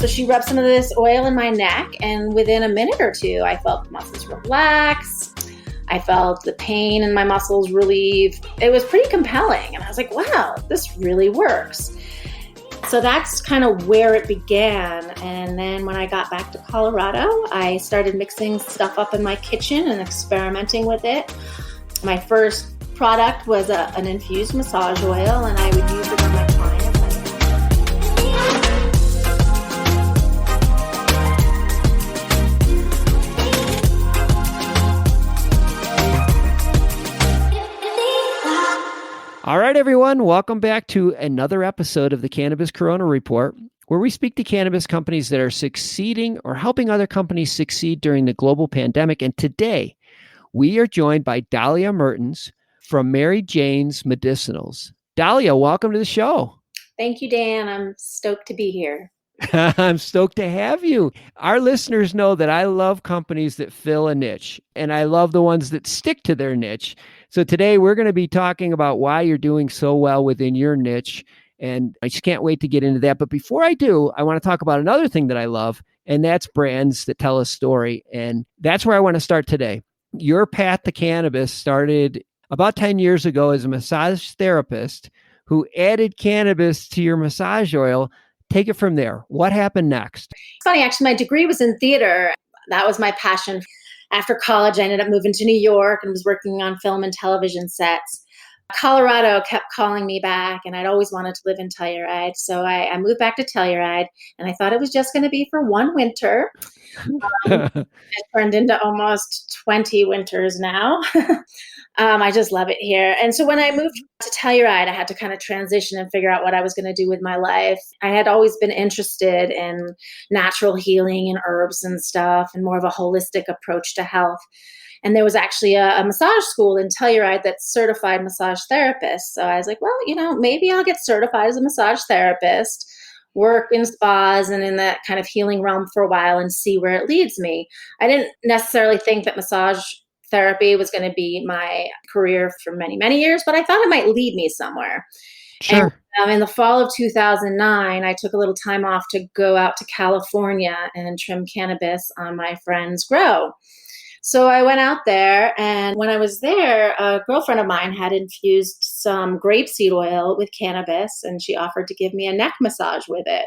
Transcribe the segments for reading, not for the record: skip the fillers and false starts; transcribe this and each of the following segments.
So she rubbed some of this oil in my neck, and within a minute or two, I felt the muscles relax. I felt the pain in my muscles relieve. It was pretty compelling. And I was like, wow, this really works. So that's kind of where it began. And then when I got back to Colorado, I started mixing stuff up in my kitchen and experimenting with it. My first product was an infused massage oil, and I would use it on my clients. All right, everyone. Welcome back to another episode of the Cannabis Corona Report, where we speak to cannabis companies that are succeeding or helping other companies succeed during the global pandemic. And today, we are joined by Dahlia Mertens from Mary Jane's Medicinals. Dahlia, welcome to the show. Thank you, Dan. I'm stoked to be here. I'm stoked to have you. Our listeners know that I love companies that fill a niche, and I love the ones that stick to their niche. So today we're going to be talking about why you're doing so well within your niche, and I just can't wait to get into that. But before I do, I want to talk about another thing that I love, and that's brands that tell a story, and that's where I want to start today. Your path to cannabis started about 10 years ago as a massage therapist who added cannabis to your massage oil. Take it from there. What happened next? It's funny, actually, my degree was in theater. That was my passion. After college, I ended up moving to New York and was working on film and television sets. Colorado kept calling me back, and I'd always wanted to live in Telluride. So I moved back to Telluride, and I thought it was just going to be for one winter. It turned into almost 20 winters now. I just love it here. And so when I moved to Telluride, I had to kind of transition and figure out what I was going to do with my life. I had always been interested in natural healing and herbs and stuff and more of a holistic approach to health. And there was actually a massage school in Telluride that certified massage therapists. So I was like, well, maybe I'll get certified as a massage therapist, work in spas and in that kind of healing realm for a while and see where it leads me. I didn't necessarily think that massage therapy was going to be my career for many, many years, but I thought it might lead me somewhere. Sure. And in the fall of 2009, I took a little time off to go out to California and trim cannabis on my friend's grow. So I went out there, and when I was there, a girlfriend of mine had infused some grapeseed oil with cannabis, and she offered to give me a neck massage with it.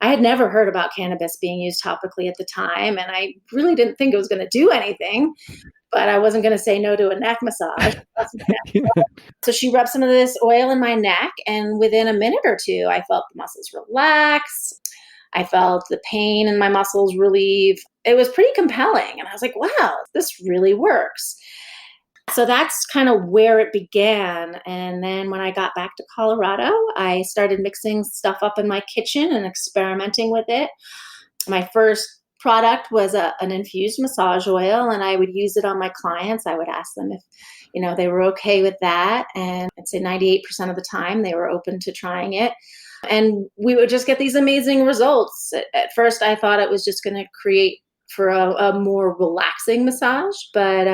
I had never heard about cannabis being used topically at the time, and I really didn't think it was going to do anything, but I wasn't going to say no to a neck massage. So she rubbed some of this oil in my neck, and within a minute or two, I felt the muscles relax. I felt the pain in my muscles relieve. It was pretty compelling. And I was like, wow, this really works. So that's kind of where it began. And then when I got back to Colorado, I started mixing stuff up in my kitchen and experimenting with it. My first product was an infused massage oil, and I would use it on my clients. I would ask them if, they were okay with that. And I'd say 98% of the time they were open to trying it. And we would just get these amazing results. At first, I thought it was just going to create for a more relaxing massage. But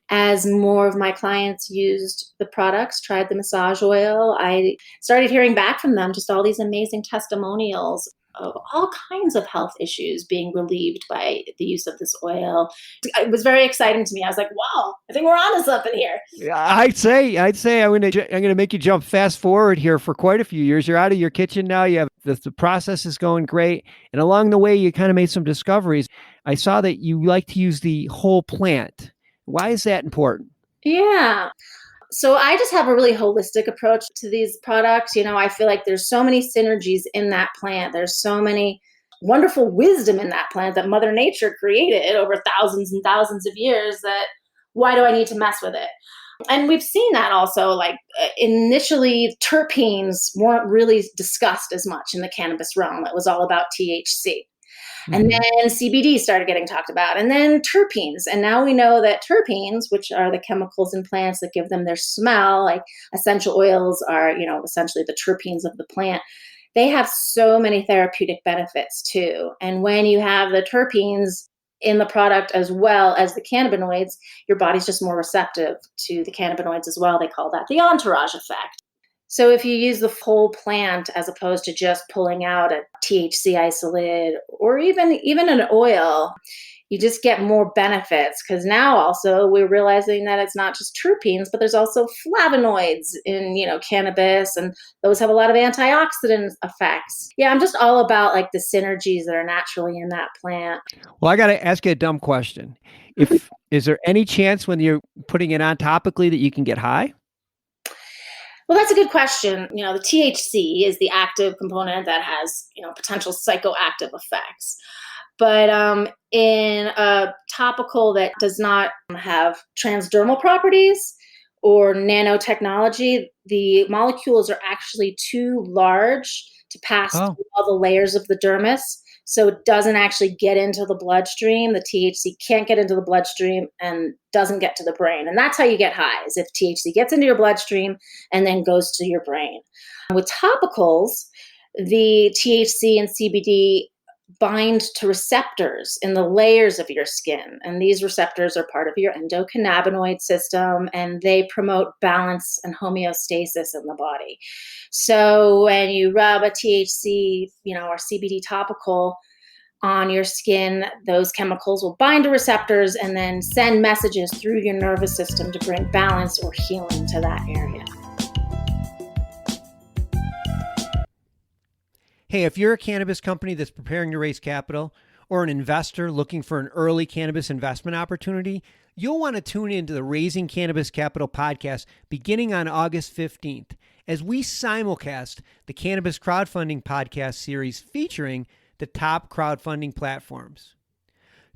as more of my clients used the products, tried the massage oil, I started hearing back from them just all these amazing testimonials of all kinds of health issues being relieved by the use of this oil. It was very exciting to me. I was like, wow, I think we're onto something here. I'd say I'm going to make you jump fast forward here for quite a few years. You're out of your kitchen now. You have the process is going great. And along the way, you kind of made some discoveries. I saw that you like to use the whole plant. Why is that important? Yeah. So I just have a really holistic approach to these products. I feel like there's so many synergies in that plant. There's so many wonderful wisdom in that plant that Mother Nature created over thousands and thousands of years that why do I need to mess with it? And we've seen that also, like initially terpenes weren't really discussed as much in the cannabis realm. It was all about THC. And then CBD started getting talked about, and then terpenes. And now we know that terpenes, which are the chemicals in plants that give them their smell, like essential oils are, essentially the terpenes of the plant. They have so many therapeutic benefits too. And when you have the terpenes in the product as well as the cannabinoids, your body's just more receptive to the cannabinoids as well. They call that the entourage effect. So if you use the whole plant as opposed to just pulling out a THC isolate or even an oil, you just get more benefits because now also we're realizing that it's not just terpenes, but there's also flavonoids in, cannabis, and those have a lot of antioxidant effects. Yeah, I'm just all about like the synergies that are naturally in that plant. Well, I got to ask you a dumb question. If is there any chance when you're putting it on topically that you can get high? Well, that's a good question. The THC is the active component that has, potential psychoactive effects. But in a topical that does not have transdermal properties or nanotechnology, the molecules are actually too large to pass Oh, through all the layers of the dermis. So it doesn't actually get into the bloodstream. The THC can't get into the bloodstream and doesn't get to the brain. And that's how you get high, is if THC gets into your bloodstream and then goes to your brain. With topicals, the THC and CBD bind to receptors in the layers of your skin. And these receptors are part of your endocannabinoid system, and they promote balance and homeostasis in the body. So when you rub a THC, or CBD topical on your skin, those chemicals will bind to receptors and then send messages through your nervous system to bring balance or healing to that area. hey, if you're a cannabis company that's preparing to raise capital or an investor looking for an early cannabis investment opportunity, you'll want to tune into the Raising Cannabis Capital podcast beginning on August 15th as we simulcast the Cannabis Crowdfunding podcast series featuring the top crowdfunding platforms.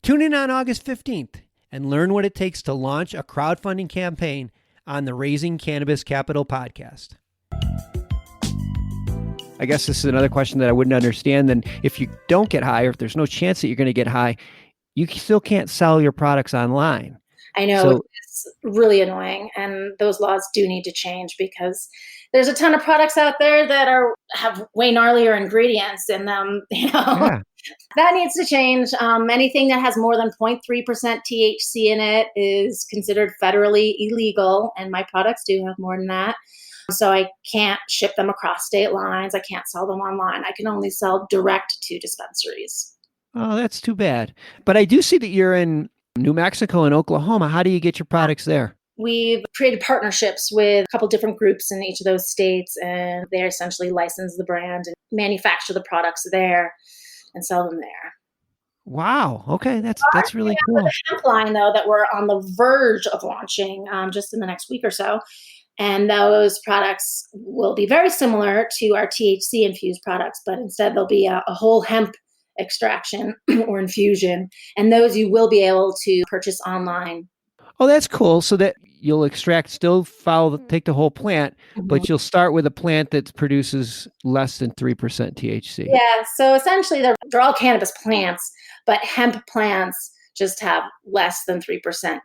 Tune in on August 15th and learn what it takes to launch a crowdfunding campaign on the Raising Cannabis Capital podcast. I guess this is another question that I wouldn't understand. Then if you don't get high, or if there's no chance that you're going to get high, you still can't sell your products online. I know, So, it's really annoying, and those laws do need to change because there's a ton of products out there that have way gnarlier ingredients in them. yeah. That needs to change. Anything that has more than 0.3% THC in it is considered federally illegal, and my products do have more than that. So I can't ship them across state lines. I can't sell them online. I can only sell direct to dispensaries. Oh, that's too bad. But I do see that you're in New Mexico and Oklahoma. How do you get your products there? We've created partnerships with a couple different groups in each of those states, and they essentially license the brand and manufacture the products there and sell them there. Wow. Okay, that's really cool. The hemp line, though, that we're on the verge of launching just in the next week or so. And those products will be very similar to our THC infused products, but instead there'll be a whole hemp extraction or infusion. And those you will be able to purchase online. Oh, that's cool. So that you'll take the whole plant, but you'll start with a plant that produces less than 3% THC. Yeah. So essentially they're all cannabis plants, but hemp plants just have less than 3%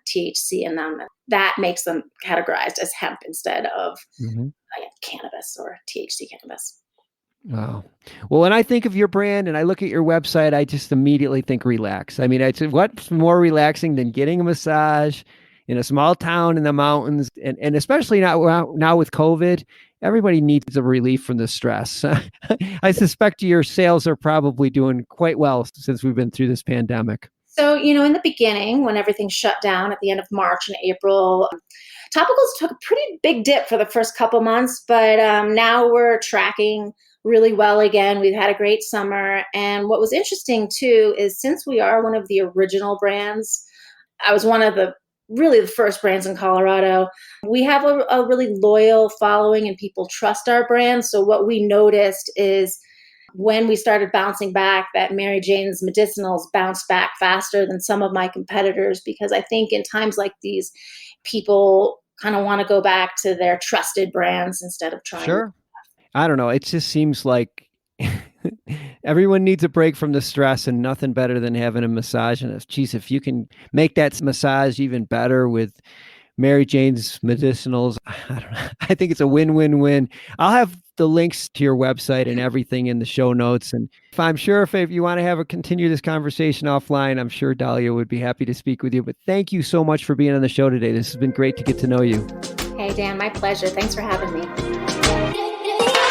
THC in them. That makes them categorized as hemp instead of cannabis or THC cannabis. Wow. Well, when I think of your brand and I look at your website, I just immediately think relax. I mean, what's more relaxing than getting a massage in a small town in the mountains? And especially now with COVID, everybody needs a relief from the stress. I suspect your sales are probably doing quite well since we've been through this pandemic. So, in the beginning, when everything shut down at the end of March and April, topicals took a pretty big dip for the first couple months, but now we're tracking really well again. We've had a great summer. And what was interesting, too, is since we are one of the original brands, I was one of the first brands in Colorado, we have a really loyal following and people trust our brand. So what we noticed is when we started bouncing back, that Mary Jane's Medicinals bounced back faster than some of my competitors, because I think in times like these, people kind of want to go back to their trusted brands instead of trying. Sure. I don't know. It just seems like everyone needs a break from the stress, and nothing better than having a massage. And geez, if you can make that massage even better with Mary Jane's Medicinals, I don't know. I think it's a win-win-win. I'll have the links to your website and everything in the show notes. And if you want to continue this conversation offline, I'm sure Dahlia would be happy to speak with you. But thank you so much for being on the show today. This has been great to get to know you. Hey, Hey, Dan, my pleasure. Thanks for having me.